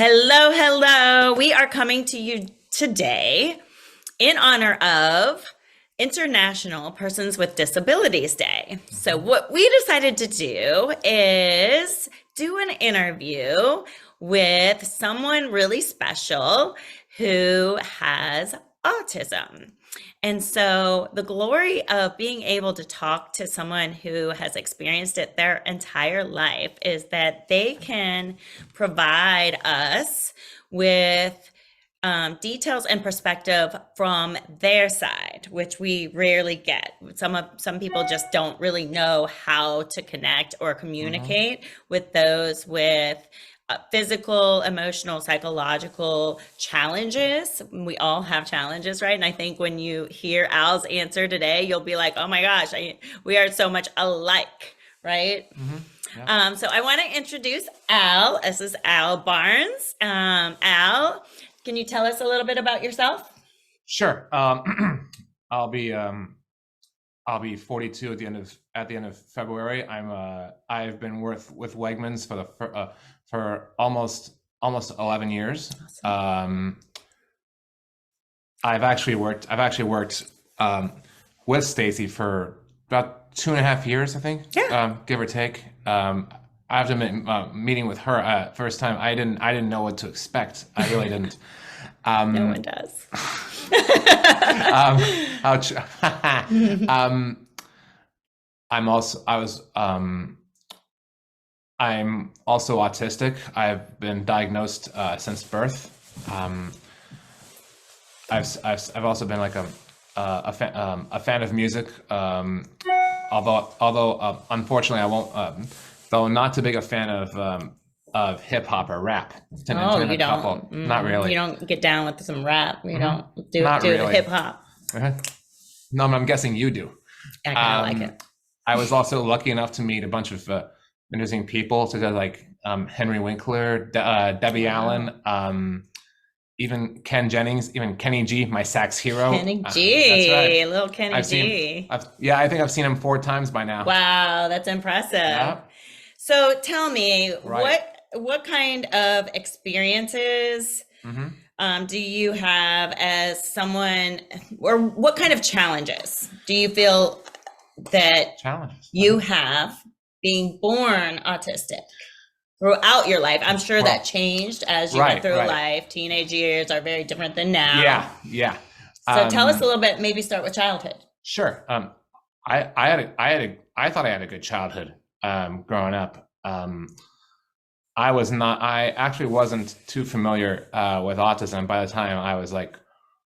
Hello, hello. We are coming to you today in honor of International Persons with Disabilities Day. So, what we decided to do is do an interview with someone really special who has autism. And so, the glory of being able to talk to someone who has experienced it their entire life is that they can provide us with details and perspective from their side, which we rarely get. Some people just don't really know how to connect or communicate with those with physical, emotional, psychological challenges. We all have challenges, right? And I think when you hear Al's answer today, you'll be like, oh my gosh, we are so much alike, right? Yeah. So I want to introduce Al. This is Al Barnes. Al, can you tell us a little bit about yourself? Sure. I'll be 42 at the end of February. I've been with Wegmans for almost 11 years. Awesome. I've actually worked with Stacy for about 2.5 years, I think. Yeah. Give or take. After meeting with her first time, I didn't know what to expect. I really didn't. No one does. I'm also autistic. I've been diagnosed since birth. I've also been like a fan of music. Although unfortunately I won't. Though not too big a fan of hip hop or rap. You don't. Not really. You don't get down with some rap. You don't do really. Hip hop. No, but I'm guessing you do. I kind of like it. I was also lucky enough to meet a bunch of interesting people, such as like Henry Winkler, Debbie Allen, even Ken Jennings, even Kenny G, my sax hero. Kenny G, that's right. Little Kenny G. I think I've seen him 4 times by now. Wow, that's impressive. Yeah. So tell me, what kind of experiences do you have as someone, or what kind of challenges do you feel that you have being born autistic throughout your life? I'm sure that changed as you went through life. Teenage years are very different than now. Yeah. So tell us a little bit, maybe start with childhood. Sure. I thought I had a good childhood growing up. I actually wasn't too familiar with autism by the time I was like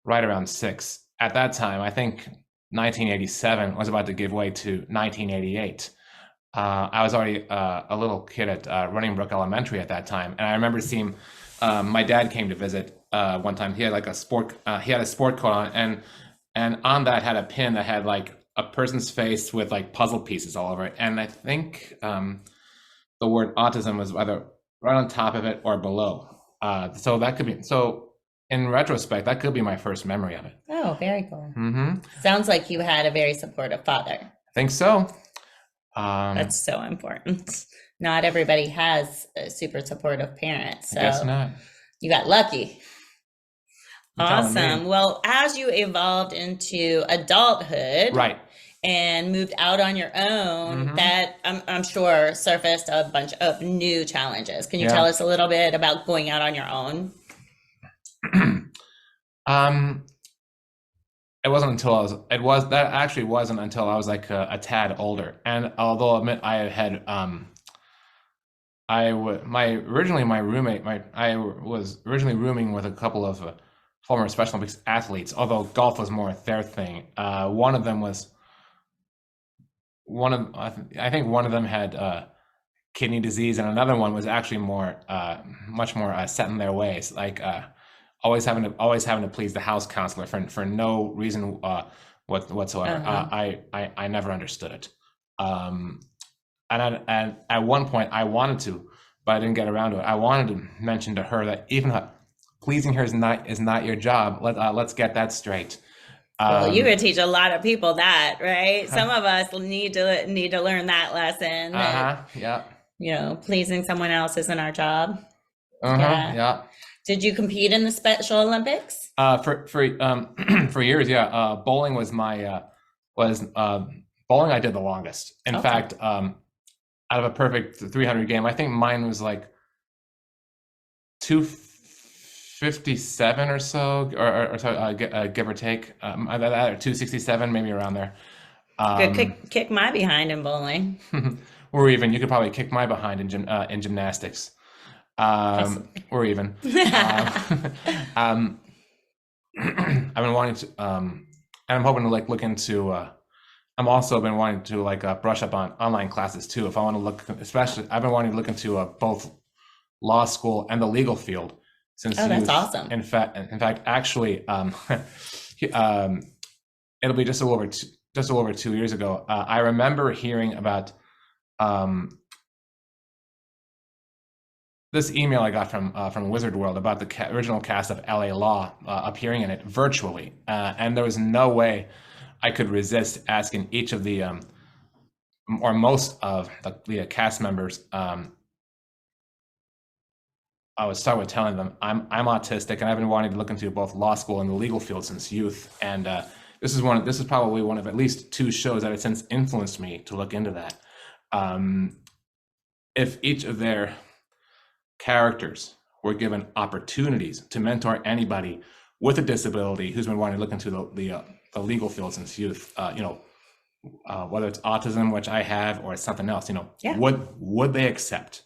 right around 6. At that time, I think 1987 was about to give way to 1988. I was already a little kid at Running Brook Elementary at that time, and I remember seeing my dad came to visit one time. He had like a sport coat on, and on that had a pin that had like a person's face with like puzzle pieces all over it. And I think the word autism was either right on top of it or below. So that could be. So in retrospect, that could be my first memory of it. Oh, very cool. Sounds like you had a very supportive father. I think so. That's so important. Not everybody has a super supportive parent. So I guess not. You got lucky. Awesome. Well, as you evolved into adulthood, and moved out on your own, that I'm sure surfaced a bunch of new challenges. Can you tell us a little bit about going out on your own? It wasn't until I was like a tad older. And although I admit I was originally rooming with a couple of former Special Olympics athletes, although golf was more their thing. I think one of them had kidney disease, and another one was actually much more set in their ways, like always having to please the house counselor for no reason whatsoever. I never understood it. And at one point I wanted to, but I didn't get around to it. I wanted to mention to her that even pleasing her is not your job. Let's get that straight. Well, you could teach a lot of people that, right? Some of us need to learn that lesson. Yeah. Pleasing someone else isn't our job. Uh-huh. Yeah. Yeah. Did you compete in the Special Olympics? For years, yeah. Bowling was my was bowling. I did the longest. In Okay. fact, out of a perfect 300 game, I think mine was like 257 or so, or so, give or take. Either that or 267, maybe around there. Could Um, kick my behind in bowling. or even you could probably kick my behind in gymnastics. Possibly. Or even. Um, um, I've been wanting to, and I'm hoping to like look into. I'm also been wanting to like brush up on online classes too. If I want to look, especially, I've been wanting to look into both law school and the legal field since Oh, that's youth. awesome. In fact, actually, um, it'll be just a little over 2 years ago. I remember hearing about this email I got from Wizard World about the original cast of LA Law appearing in it virtually, and there was no way I could resist asking each of the or most of the cast members. I would start with telling them I'm autistic and I've been wanting to look into both law school and the legal field since youth, and this is probably one of at least two shows that have since influenced me to look into that. If each of their characters were given opportunities to mentor anybody with a disability who's been wanting to look into the legal field since youth, whether it's autism, which I have, or it's something else, Yeah. would they accept?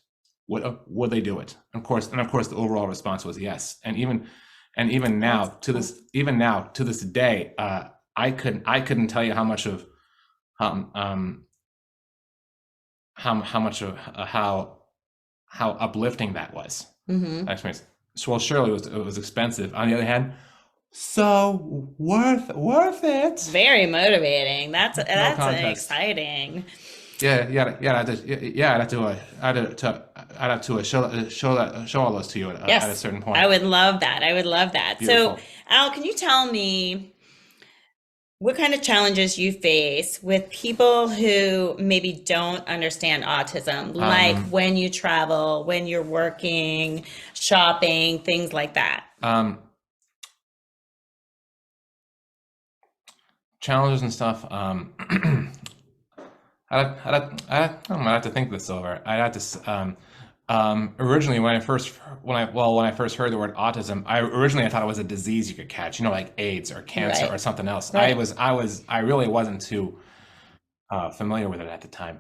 Would they do it? Of course, the overall response was yes. And even now to this day, I couldn't tell you how much of how much of how uplifting that was. Mm-hmm. Experience. Well, surely it was expensive. On the other hand, so worth it. Very motivating. That's contest. exciting. Yeah. I'd have to show all those to you Yes, at a certain point. I would love that. I would love that. Beautiful. So, Al, can you tell me what kind of challenges you face with people who maybe don't understand autism, like when you travel, when you're working, shopping, things like that? Challenges and stuff. I have to think this over. I'd have to. Originally, when I first heard the word autism, I thought it was a disease you could catch, like AIDS or cancer Right. or something else. Right. I really wasn't too familiar with it at the time.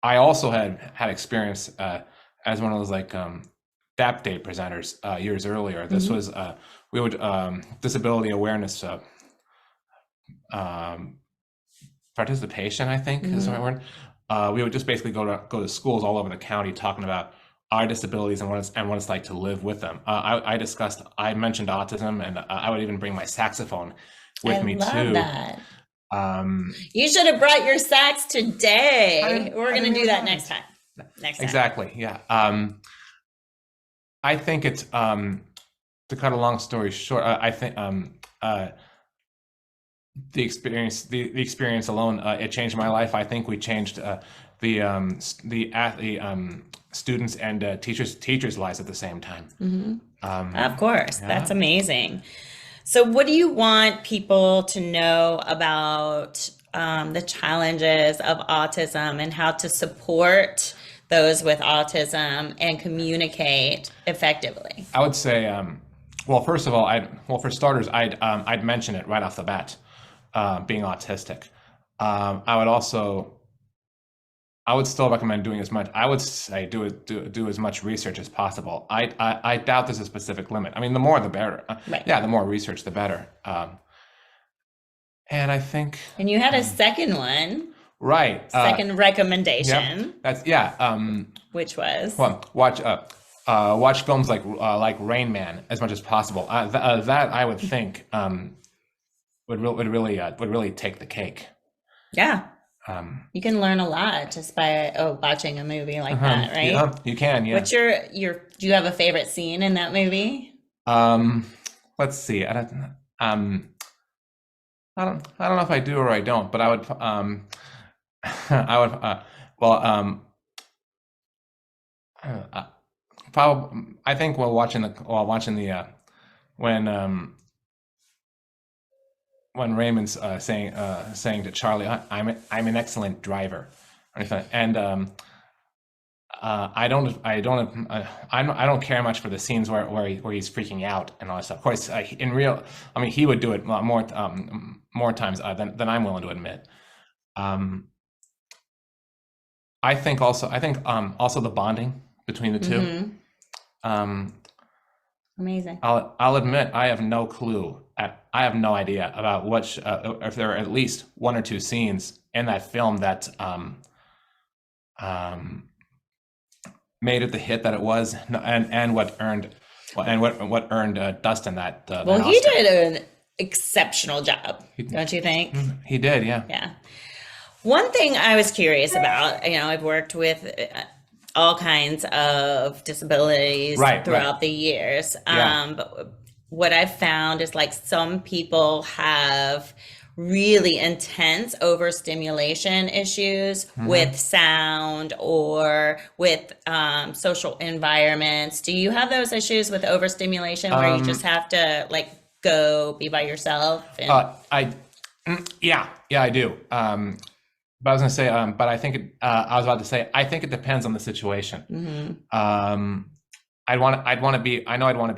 I also had experience as one of those like DAP Day presenters years earlier. This was we would disability awareness participation, I think is the right word. We would just basically go to schools all over the county talking about our disabilities and what it's like to live with them. I mentioned autism, and I would even bring my saxophone with me too. I love that. You should have brought your sax today. We're going to do that next time. Exactly. Yeah. I think it's to cut a long story short. I think the experience alone, it changed my life. I think we changed the students and teachers' lives at the same time. Of course, that's amazing. So, what do you want people to know about the challenges of autism and how to support those with autism and communicate effectively? I would say, well, first of all, for starters, I'd mention it right off the bat, being autistic. I would still recommend doing as much. I would say do as much research as possible. I doubt there's a specific limit. I mean, the more the better. Right. Yeah, the more research, the better. And I think. And you had a second one. Right. Second recommendation. Yep. Which was. Well, watch films like Rain Man as much as possible. That I would think would really take the cake. Yeah. You can learn a lot just by watching a movie like that, right? Yeah, you can. Yeah. What's your do you have a favorite scene in that movie? Let's see. I don't know if I do or I don't, but I would Probably, I think when Raymond's saying to Charlie, I'm an excellent driver," or anything, and I don't care much for the scenes where he's freaking out and all that stuff. Of course, I mean, he would do it more times than I'm willing to admit. Um, I think also the bonding between the two. Mm-hmm. Um, Amazing. I'll admit I have no clue. I have no idea about if there are at least one or two scenes in that film that um, made it the hit that it was, and what earned Dustin that. Well, that he Oscar. did an exceptional job, don't you think? He did, yeah. Yeah. One thing I was curious about, I've worked with all kinds of disabilities throughout the years. But what I've found is like some people have really intense overstimulation issues with sound or with social environments. Do you have those issues with overstimulation where you just have to like go be by yourself? Yeah, I do. But I was going to say, but I think I was about to say, I think it depends on the situation. Mm-hmm. I'd want to be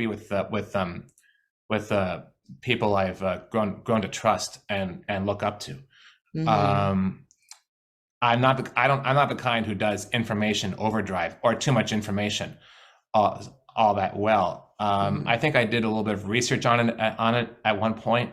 with people I've grown to trust and look up to. Mm-hmm. I'm not the kind who does information overdrive or too much information all that well. I think I did a little bit of research on it at one point.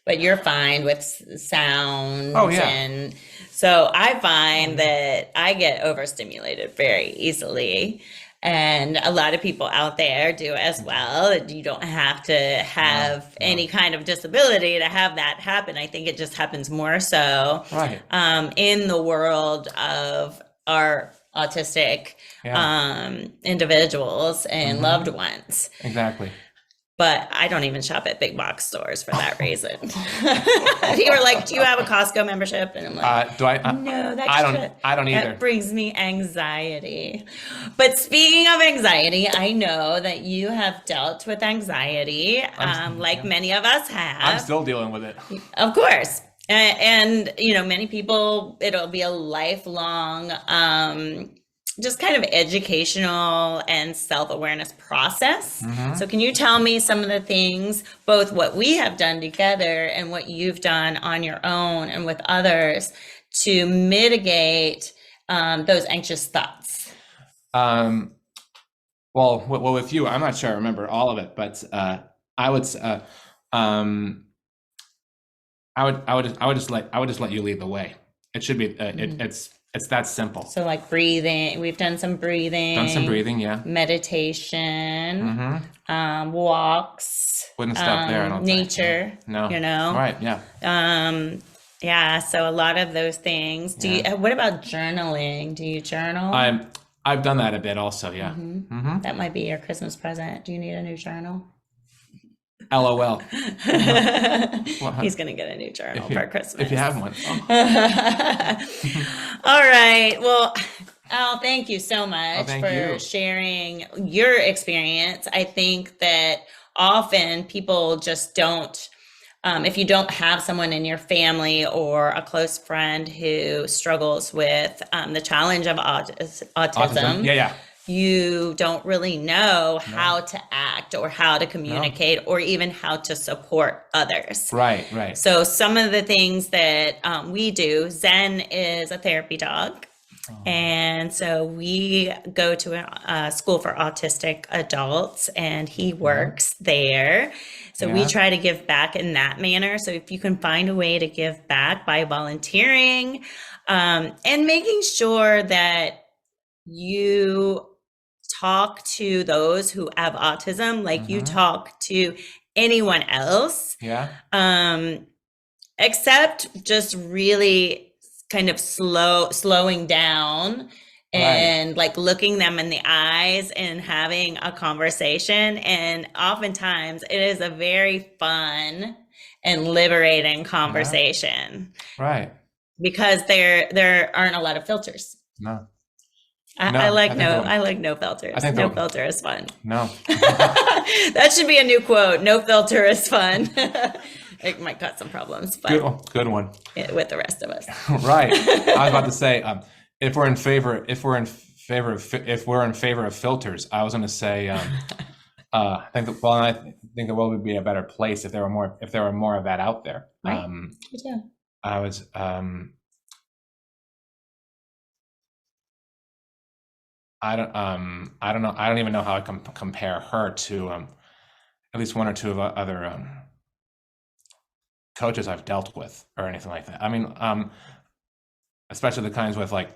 But you're fine with sound. Oh, yeah. And so I find that I get overstimulated very easily. And a lot of people out there do as well. You don't have to have any kind of disability to have that happen. I think it just happens more so in the world of our autistic individuals and loved ones. Exactly. But I don't even shop at big box stores for that reason. You were like, "Do you have a Costco membership?" And I'm like, "No, I don't either." That brings me anxiety. But speaking of anxiety, I know that you have dealt with anxiety, like many of us have. I'm still dealing with it. Of course. And many people, it'll be a lifelong just kind of educational and self-awareness process. So can you tell me some of the things, both what we have done together and what you've done on your own and with others to mitigate those anxious thoughts? Well, with you, I'm not sure I remember all of it, but I would just let you lead the way. It should be it's that simple. So like breathing, we've done some breathing. Yeah. Meditation, walks. Wouldn't stop there, I don't think. Nature. No. Right, yeah. Yeah, so a lot of those things. What about journaling? Do you journal? I've done that a bit also, yeah. That might be your Christmas present. Do you need a new journal? LOL. He's gonna get a new journal for Christmas. If you have one. All right. Well, Al, thank you so much for sharing your experience. I think that often people just don't, if you don't have someone in your family or a close friend who struggles with the challenge of autism. Yeah. You don't really know how to act or how to communicate or even how to support others. Right. So some of the things that we do, Zen is a therapy dog. And so we go to a school for autistic adults and he works there. So we try to give back in that manner. So if you can find a way to give back by volunteering and making sure that you talk to those who have autism like you talk to anyone else. Except just really kind of slowing down and like looking them in the eyes and having a conversation. And oftentimes it is a very fun and liberating conversation. Right. Because there aren't a lot of filters. No. No, I like think no. the- I like no filters. I think No the- filter is fun. No. That should be a new quote. No filter is fun. It might cause some problems, Good but one. Good one. with the rest of us. Right. I was about to say, if we're in favor of filters, I was going to say, I think the world would be a better place if there were more of that out there. Right. Good job. I was, I don't know. I don't even know how I can compare her to, at least one or two of other, coaches I've dealt with or anything like that. I mean, especially the kinds with like,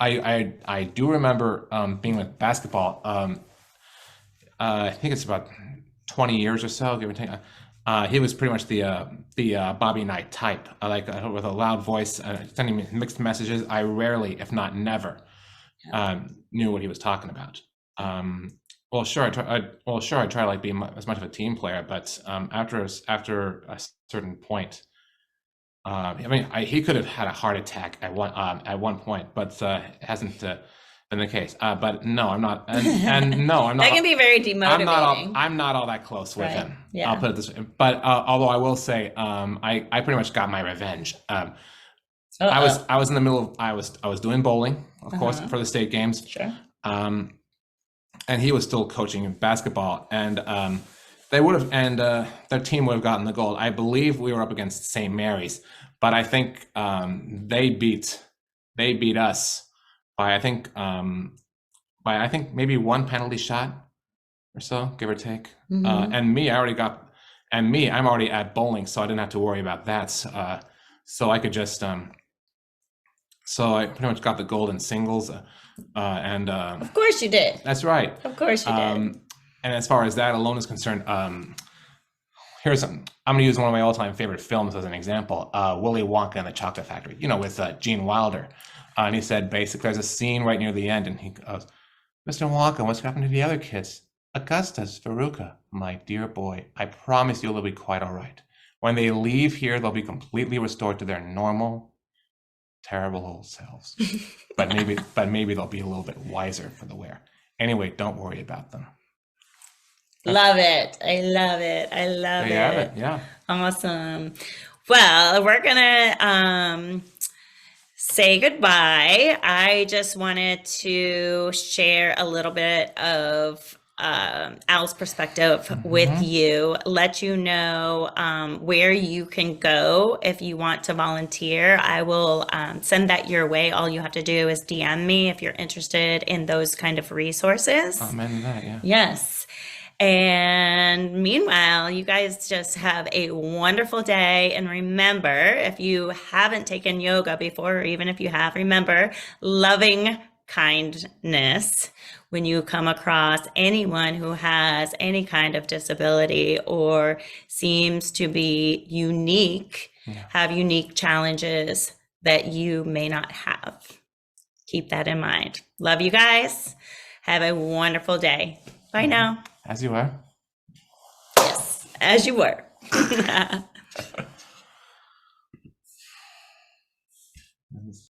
I do remember being with basketball. I think it's about 20 years or so, give or take. He was pretty much the Bobby Knight type, with a loud voice, sending me mixed messages. I rarely, if not never, knew what he was talking about. Well, sure, I try to like be as much of a team player, but after a certain point, I mean, he could have had a heart attack at one point, but it hasn't been the case. But no, I'm not, and no, I'm not. That can be very demotivating. I'm not all that close with him. Yeah. I'll put it this way. But although I will say, I pretty much got my revenge. I was in the middle of I was doing bowling, of course, for the state games. Sure. And he was still coaching basketball, and they would have, and their team would have gotten the gold. I believe we were up against St. Mary's, but I think they beat us by I think maybe one penalty shot or so, give or take. Mm-hmm. I'm already at bowling, so I didn't have to worry about that. So I could just so I pretty much got the gold in singles, and Of course you did. that's right. Of course you did. And as far as that alone is concerned, I'm going to use one of my all-time favorite films as an example, Willy Wonka and the Chocolate Factory, with Gene Wilder. And he said, basically, there's a scene right near the end, and he goes, Mr. Wonka, what's happened to the other kids? Augustus, Veruca, my dear boy, I promise you they'll be quite all right. When they leave here, they'll be completely restored to their normal, terrible old selves. But maybe they'll be a little bit wiser for the wear. Anyway, don't worry about them. Love it. I love it. I love it. There you have it. Yeah. Awesome. Well, we're gonna say goodbye. I just wanted to share a little bit of Al's perspective with you, let you know where you can go if you want to volunteer. I will send that your way. All you have to do is DM me if you're interested in those kind of resources. Amen to that, yeah. Yes. And meanwhile, you guys just have a wonderful day. And remember, if you haven't taken yoga before, or even if you have, remember loving kindness when you come across anyone who has any kind of disability or seems to be unique, have unique challenges that you may not have. Keep that in mind. Love you guys. Have a wonderful day. Bye now. As you are. Yes, as you were.